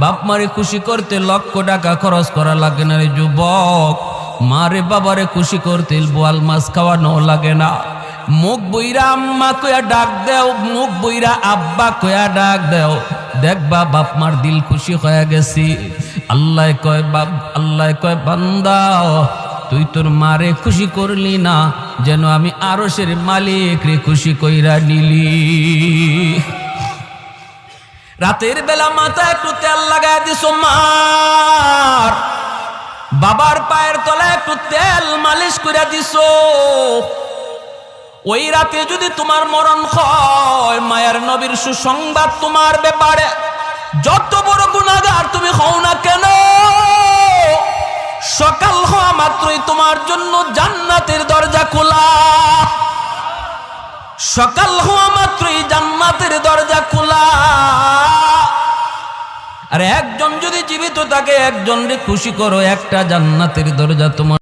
বাপ মারে খুশি করতে লক্ষ টাকা খরচ করা লাগে না রে যুবক। মারে বাবারে খুশি করতে বোয়াল মাছ খাওয়ানো লাগে না। মুখ বইরা আম্মা কয়া ডাক দেও, মুখ বইরা আব্বা কয়া ডাক দেও, দেখবা বাপ মার দিল খুশি হয়ে গেছি। আল্লাহ কয় বান্দা তুই তোর মারে খুশি করলি না, যেন আমি আরশের মালিক রে খুশি কইরা নিলি। রাতের বেলা মাথায় একটু তেল লাগায় দিছো মার, বাবার পায়ের তলায় একটু তেল মালিশ কইরা দিছো। ওই রাতে যদি তোমার মরণ হয়, মায়ের নবীর সুসংবাদ তোমার ব্যাপারে, যত বড় গুনাহগার তুমি হও না কেন, সকাল হওয়া মাত্রই তোমার জন্য জান্নাতের দরজা খোলা। সকাল হওয়া মাত্রই জান্নাতের দরজা খোলা। আর একজন যদি জীবিত থাকে, একজন রে খুশি করো, একটা জান্নাতের দরজা তোমার